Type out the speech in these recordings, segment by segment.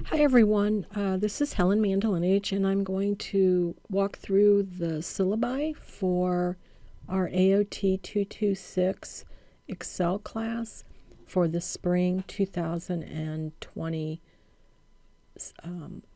Hi everyone, this is Helen Mandelinich and I'm going to walk through the syllabi for our AOT 226 Excel class for the spring 2020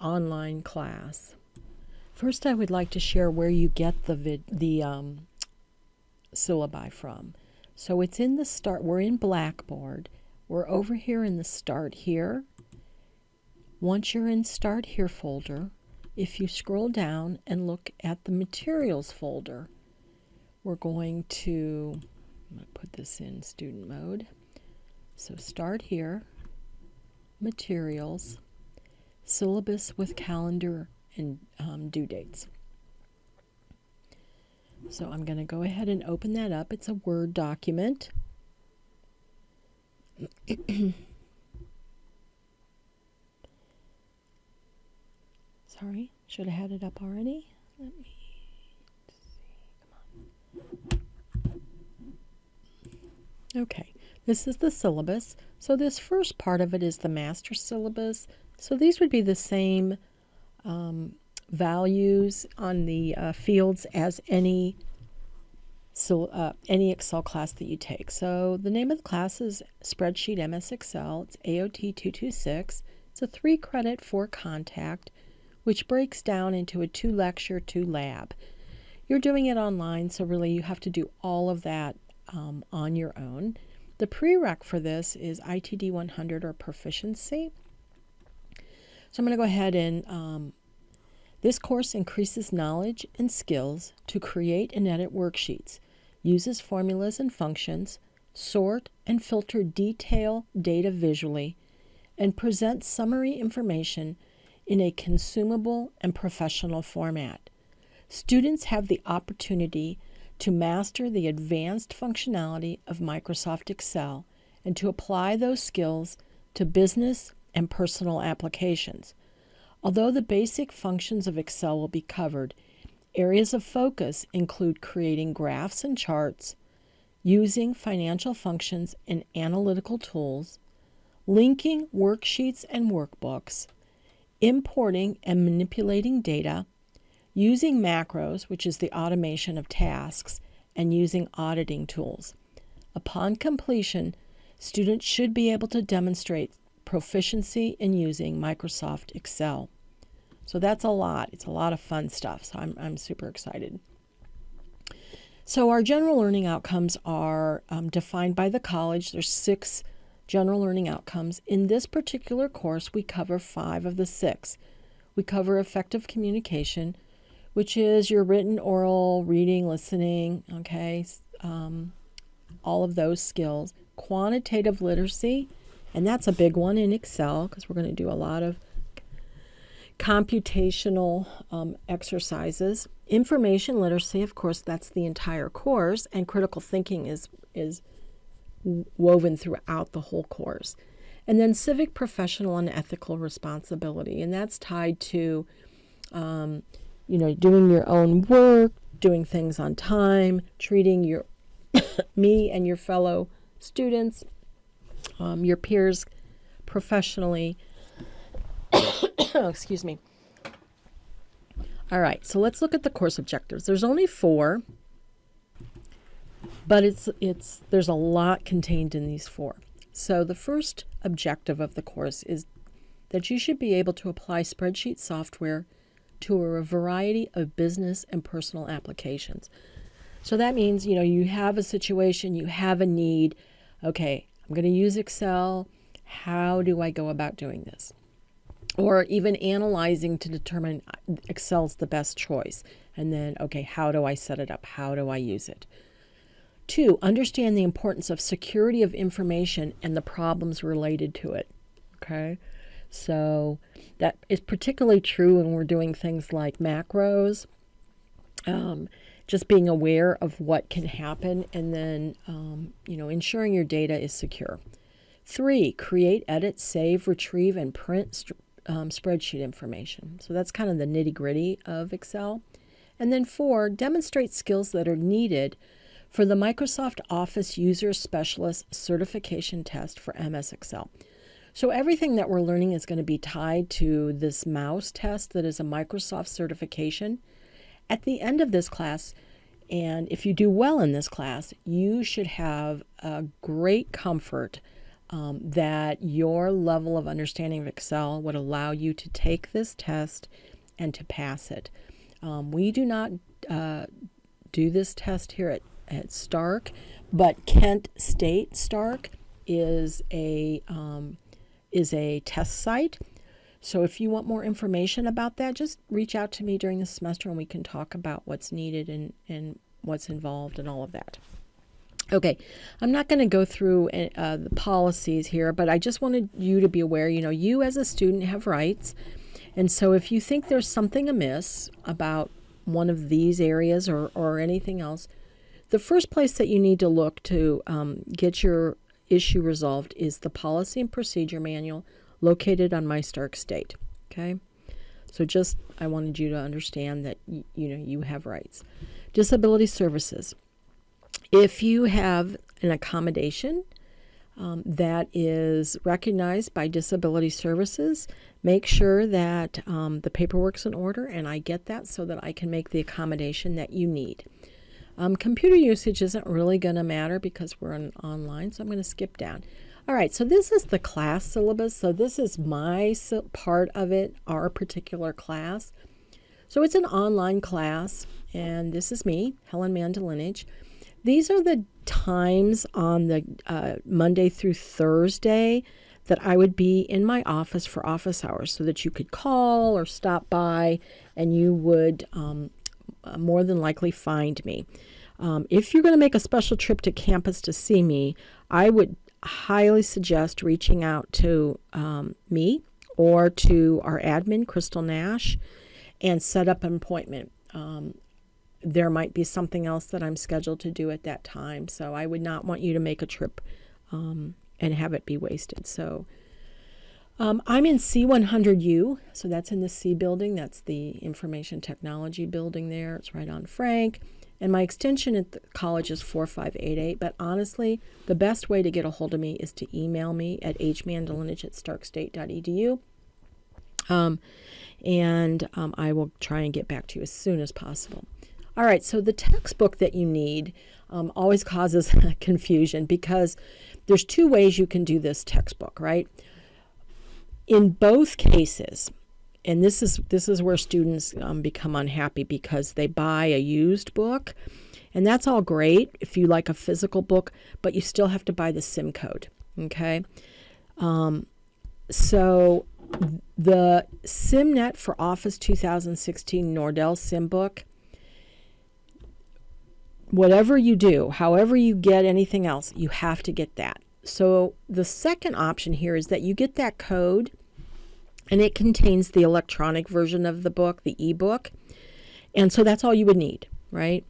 online class. First, I would like to share where you get the syllabi from. So it's in the start, we're in Blackboard. We're over here in the Start Here. Once you're in Start Here folder, if you scroll down and look at the Materials folder, we're going to, I'm going to put this in student mode. So Start Here, Materials, Syllabus with calendar and due dates. So I'm going to go ahead and open that up. It's a Word document. Sorry, should have had it up already. Let me see. Come on. Okay, this is the syllabus. So this first part of it is the master syllabus. So these would be the same values on the fields as any Excel class that you take. So the name of the class is Spreadsheet MS Excel. It's AOT 226. It's a 3-credit 4-contact, which breaks down into a 2-lecture, 2-lab. You're doing it online, so really you have to do all of that on your own. The prereq for this is ITD 100 or proficiency. So I'm going to go ahead and this course increases knowledge and skills to create and edit worksheets, uses formulas and functions, sort and filter detail data visually, and presents summary information in a consumable and professional format. Students have the opportunity to master the advanced functionality of Microsoft Excel and to apply those skills to business and personal applications. Although the basic functions of Excel will be covered, areas of focus include creating graphs and charts, using financial functions and analytical tools, linking worksheets and workbooks, importing and manipulating data, using macros, which is the automation of tasks, and using auditing tools. Upon completion, students should be able to demonstrate proficiency in using Microsoft Excel. So that's a lot. It's a lot of fun stuff. So I'm super excited. So our general learning outcomes are defined by the college. There's 6 general learning outcomes. In this particular course, we cover 5 of the 6. We cover effective communication, which is your written, oral, reading, listening, okay, all of those skills. Quantitative literacy, and that's a big one in Excel because we're going to do a lot of computational exercises. Information literacy, of course, that's the entire course, and critical thinking is woven throughout the whole course. And then civic, professional, and ethical responsibility, and that's tied to doing your own work, doing things on time, treating your me and your fellow students, your peers professionally. Excuse me. All right, so let's look at the course objectives. There's only 4, but there's a lot contained in these 4. So the first objective of the course is that you should be able to apply spreadsheet software to a variety of business and personal applications. So that means, you have a situation, you have a need. Okay, I'm going to use Excel. How do I go about doing this? Or even analyzing to determine Excel's the best choice. And then, okay, how do I set it up? How do I use it? 2, understand the importance of security of information and the problems related to it. Okay, so that is particularly true when we're doing things like macros, just being aware of what can happen, and then, ensuring your data is secure. 3, create, edit, save, retrieve, and print spreadsheet information. So that's kind of the nitty-gritty of Excel. And then 4, demonstrate skills that are needed for the Microsoft Office User Specialist Certification Test for MS Excel. So everything that we're learning is going to be tied to this MOUSE test that is a Microsoft certification. At the end of this class, and if you do well in this class, you should have a great comfort that your level of understanding of Excel would allow you to take this test and to pass it. We do not do this test here at Stark, but Kent State Stark is a test site. So if you want more information about that, just reach out to me during the semester and we can talk about what's needed and what's involved and all of that. Okay, I'm not going to go through the policies here, but I just wanted you to be aware, you as a student have rights. And so if you think there's something amiss about one of these areas or anything else, the first place that you need to look to get your issue resolved is the Policy and Procedure Manual located on My Stark State. Okay, so just I wanted you to understand that you have rights. Disability services. If you have an accommodation that is recognized by Disability Services, make sure that the paperwork's in order, and I get that so that I can make the accommodation that you need. Computer usage isn't really going to matter because we're online, so I'm going to skip down. All right, so this is the class syllabus. So this is my part of it, our particular class. So it's an online class, and this is me, Helen Mandelinich. These are the times on the Monday through Thursday that I would be in my office for office hours so that you could call or stop by and you would more than likely find me. If you're going to make a special trip to campus to see me, I would highly suggest reaching out to me or to our admin, Crystal Nash, and set up an appointment. There might be something else that I'm scheduled to do at that time, so I would not want you to make a trip and have it be wasted. So I'm in C100U, so that's in the C building. That's the Information Technology building there. It's right on Frank. And my extension at the college is 4588. But honestly, the best way to get a hold of me is to email me at hmandelinich@starkstate.edu. I will try and get back to you as soon as possible. All right, so the textbook that you need always causes confusion because there's two ways you can do this textbook, right? In both cases, and this is where students become unhappy because they buy a used book, and that's all great if you like a physical book, but you still have to buy the SIM code, okay? So the SimNet for Office 2016 Nordell Sim book, whatever you do, however you get anything else, you have to get that. So the second option here is that you get that code and it contains the electronic version of the book, the ebook. And so that's all you would need, right?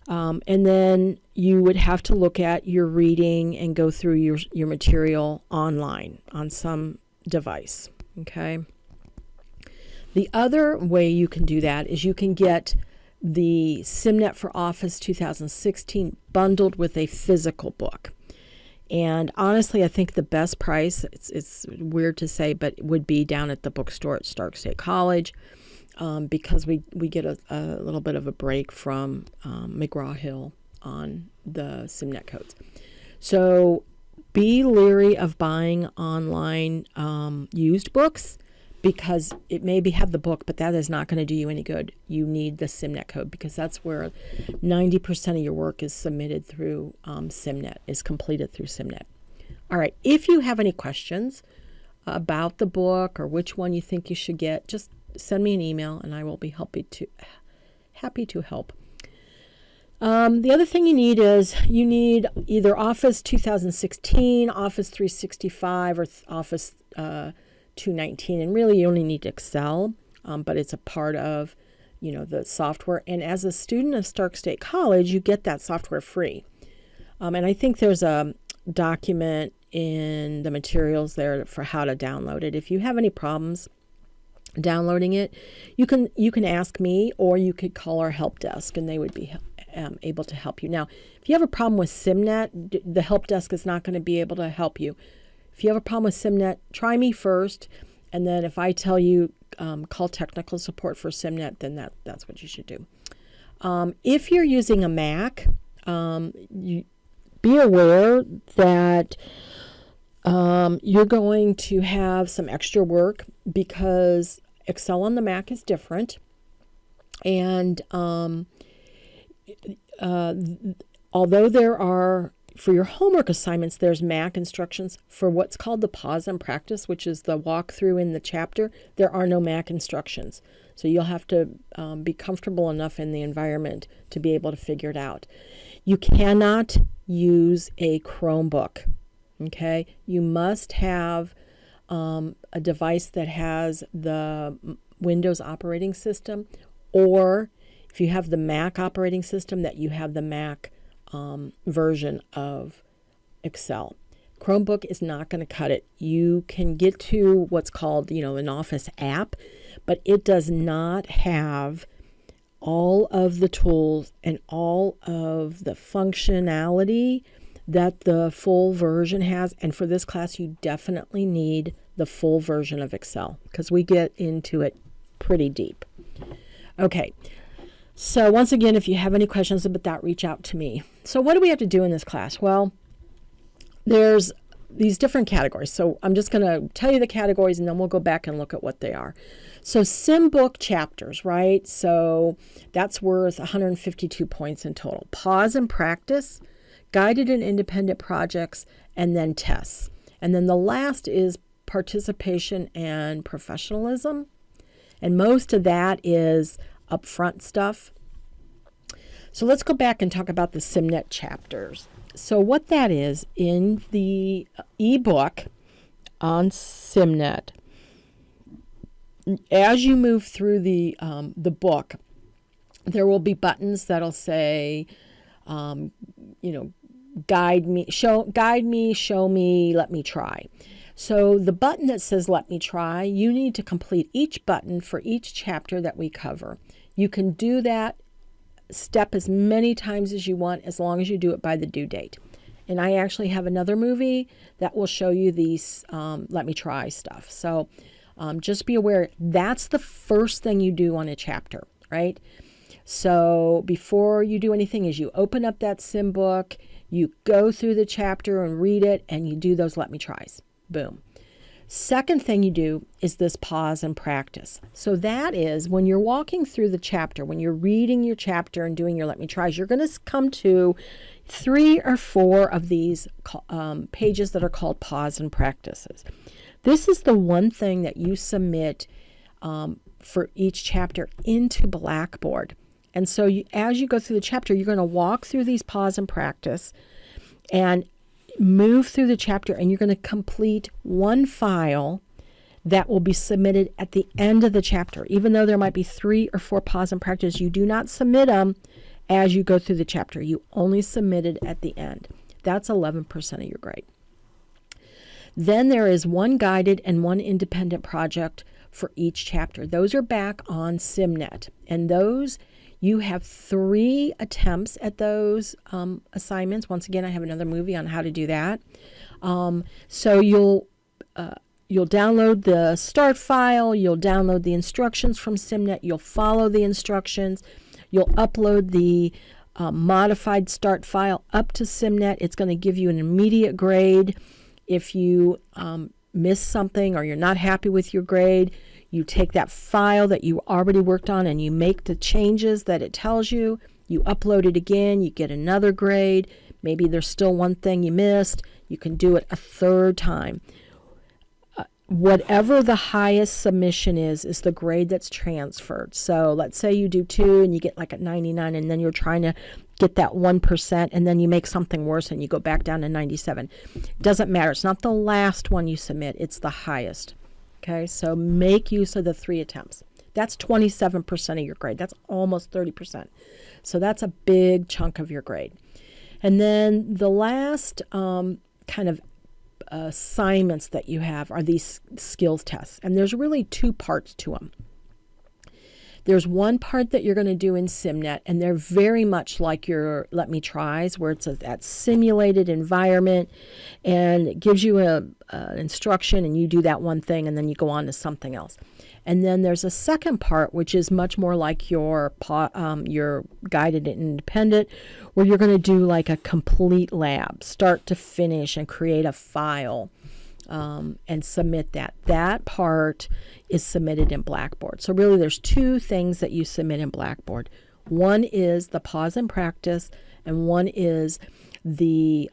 And then you would have to look at your reading and go through your material online on some device, okay? The other way you can do that is you can get the SimNet for Office 2016 bundled with a physical book. And honestly, I think the best price, it's weird to say, but it would be down at the bookstore at Stark State College because we get a little bit of a break from McGraw-Hill on the SimNet codes. So be leery of buying online used books because it maybe have the book, but that is not going to do you any good. You need the SimNet code because that's where 90% of your work is submitted through SimNet, is completed through SimNet. All right, if you have any questions about the book or which one you think you should get, just send me an email and I will be happy to help. The other thing you need is you need either Office 2016, Office 365, or Office 219, and really you only need Excel, but it's a part of the software. And as a student of Stark State College, you get that software free. And I think there's a document in the materials there for how to download it. If you have any problems downloading it, you can ask me or you could call our help desk and they would be able to help you. Now, if you have a problem with SimNet, the help desk is not going to be able to help you. if you have a problem with SimNet, try me first. And then if I tell you call technical support for SimNet, then that's what you should do. If you're using a Mac, you be aware that you're going to have some extra work because Excel on the Mac is different. And although there are, for your homework assignments, there's Mac instructions for what's called the pause and practice, which is the walkthrough in the chapter. There are no Mac instructions. So you'll have to be comfortable enough in the environment to be able to figure it out. You cannot use a Chromebook, okay? You must have a device that has the Windows operating system, or if you have the Mac operating system, that you have the Mac version of Excel. Chromebook is not going to cut it. You can get to what's called, an Office app, but it does not have all of the tools and all of the functionality that the full version has. And for this class, you definitely need the full version of Excel because we get into it pretty deep. Okay. So once again, if you have any questions about that, reach out to me. So what do we have to do in this class? Well, there's these different categories. So I'm just going to tell you the categories and then we'll go back and look at what they are. So SimBook chapters, right? So that's worth 152 points in total. Pause and practice, guided and independent projects, and then tests. And then the last is participation and professionalism. And most of that is upfront stuff. So let's go back and talk about the SimNet chapters. So what that is, in the ebook on SimNet, as you move through the book, there will be buttons that'll say, guide me, show me, let me try. So the button that says let me try, you need to complete each button for each chapter that we cover. You can do that step as many times as you want, as long as you do it by the due date. And I actually have another movie that will show you these let me try stuff. So just be aware, that's the first thing you do on a chapter, right? So before you do anything is you open up that sim book, you go through the chapter and read it, and you do those let me tries. Boom. Second thing you do is this pause and practice. So that is when you're walking through the chapter, when you're reading your chapter and doing your let me tries, you're going to come to 3 or 4 of these pages that are called pause and practices. This is the one thing that you submit for each chapter into Blackboard. And so as you go through the chapter, you're going to walk through these pause and practice and move through the chapter, and you're going to complete one file that will be submitted at the end of the chapter. Even though there might be 3 or 4 pause and practice, you do not submit them as you go through the chapter. You only submit it at the end. That's 11% of your grade. Then there is one guided and one independent project for each chapter. Those are back on SimNet, and those you have 3 attempts at those assignments. Once again, I have another movie on how to do that. So you'll download the start file, you'll download the instructions from SimNet, you'll follow the instructions, you'll upload the modified start file up to SimNet. It's going to give you an immediate grade. If you miss something or you're not happy with your grade, you take that file that you already worked on and you make the changes that it tells you. You upload it again, you get another grade. Maybe there's still one thing you missed. You can do it a 3rd time. Whatever the highest submission is the grade that's transferred. So let's say you do 2 and you get like a 99, and then you're trying to get that 1%, and then you make something worse and you go back down to 97. Doesn't matter. It's not the last one you submit. It's the highest. Okay, so make use of the 3 attempts. That's 27% of your grade. That's almost 30%. So that's a big chunk of your grade. And then the last kind of assignments that you have are these skills tests. And there's really 2 parts to them. There's one part that you're going to do in SimNet, and they're very much like your Let Me Tries, where it's that simulated environment, and it gives you an instruction, and you do that one thing, and then you go on to something else. And then there's a second part, which is much more like your guided and independent, where you're going to do like a complete lab, start to finish, and create a file. And submit that. That part is submitted in Blackboard. So really there's two things that you submit in Blackboard. One is the pause and practice, and one is the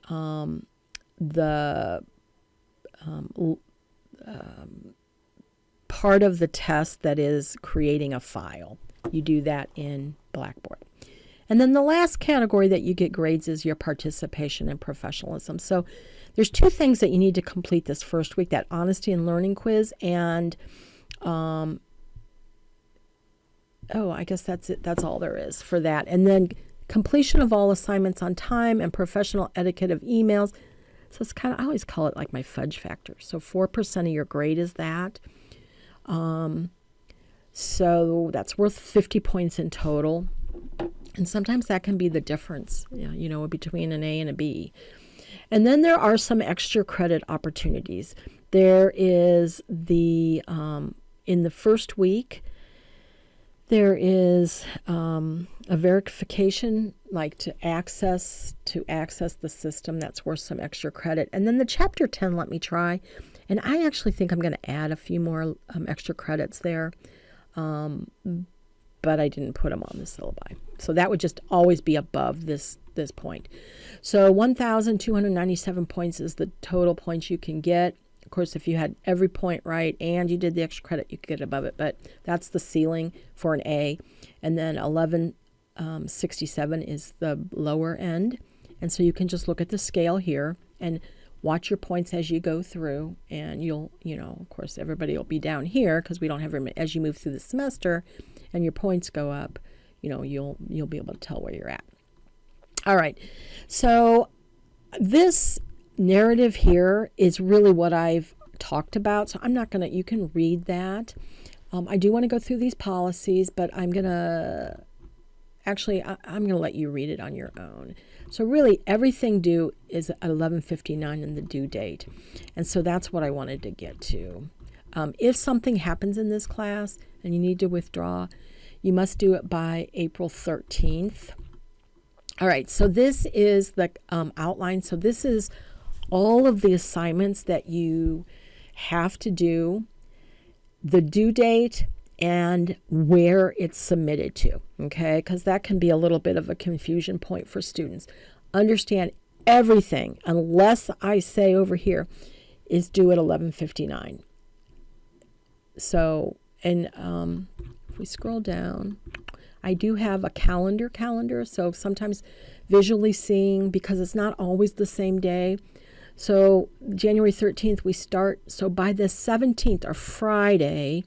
part of the test that is creating a file. You do that in Blackboard. And then the last category that you get grades is your participation and professionalism. So there's two things that you need to complete this first week, that honesty and learning quiz, and I guess that's it. That's all there is for that. And then completion of all assignments on time and professional etiquette of emails. So it's kind of, I always call it like my fudge factor. So 4% of your grade is that. So that's worth 50 points in total. And sometimes that can be the difference, between an A and a B. And then there are some extra credit opportunities. There is in the first week, there is a verification, like to access the system, that's worth some extra credit. And then the Chapter 10 Let Me Try. And I actually think I'm going to add a few more extra credits there. But I didn't put them on the syllabi. So that would just always be above this point. So 1,297 points is the total points you can get. Of course, if you had every point right and you did the extra credit, you could get above it. But that's the ceiling for an A. And then 1167 is the lower end. And so you can just look at the scale here and watch your points as you go through. And you'll, of course, everybody will be down here because we don't have very many. As you move through the semester and your points go up, you'll be able to tell where you're at. All right. So this narrative here is really what I've talked about. So I'm not going to, you can read that. I do want to go through these policies, but I'm going to let you read it on your own. So really everything due is at 11:59 in the due date. And so that's what I wanted to get to. If something happens in this class and you need to withdraw, you must do it by April 13th. All right, so this is the outline. So this is all of the assignments that you have to do, the due date, and where it's submitted to, okay? Because that can be a little bit of a confusion point for students. Understand everything, unless I say over here, is due at 11:59. So, and if we scroll down, I do have a calendar, so sometimes visually seeing, because it's not always the same day. So January 13th we start, so by the 17th or Friday,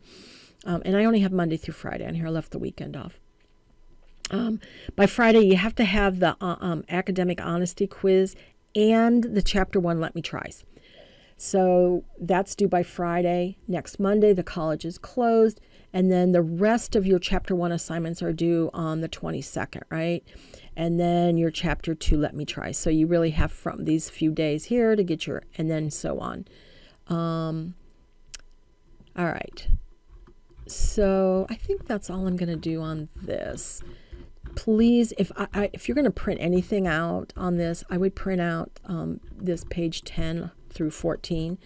and I only have Monday through Friday on here, I left the weekend off. By Friday you have to have the academic honesty quiz and the Chapter 1 Let Me Tries. So that's due by Friday. Next Monday the college is closed, and then the rest of your Chapter 1 assignments are due on the 22nd, right? And then your Chapter 2 Let Me Try. So you really have from these few days here to get your, and then so on. All right. So I think that's all I'm going to do on this. Please, if you're going to print anything out on this, I would print out this page 10 through 14.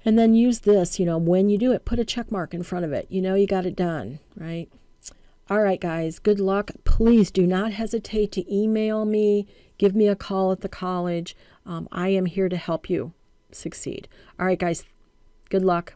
And then use this, when you do it, put a check mark in front of it. You got it done, right? All right, guys, good luck. Please do not hesitate to email me, give me a call at the college. I am here to help you succeed. All right, guys, good luck.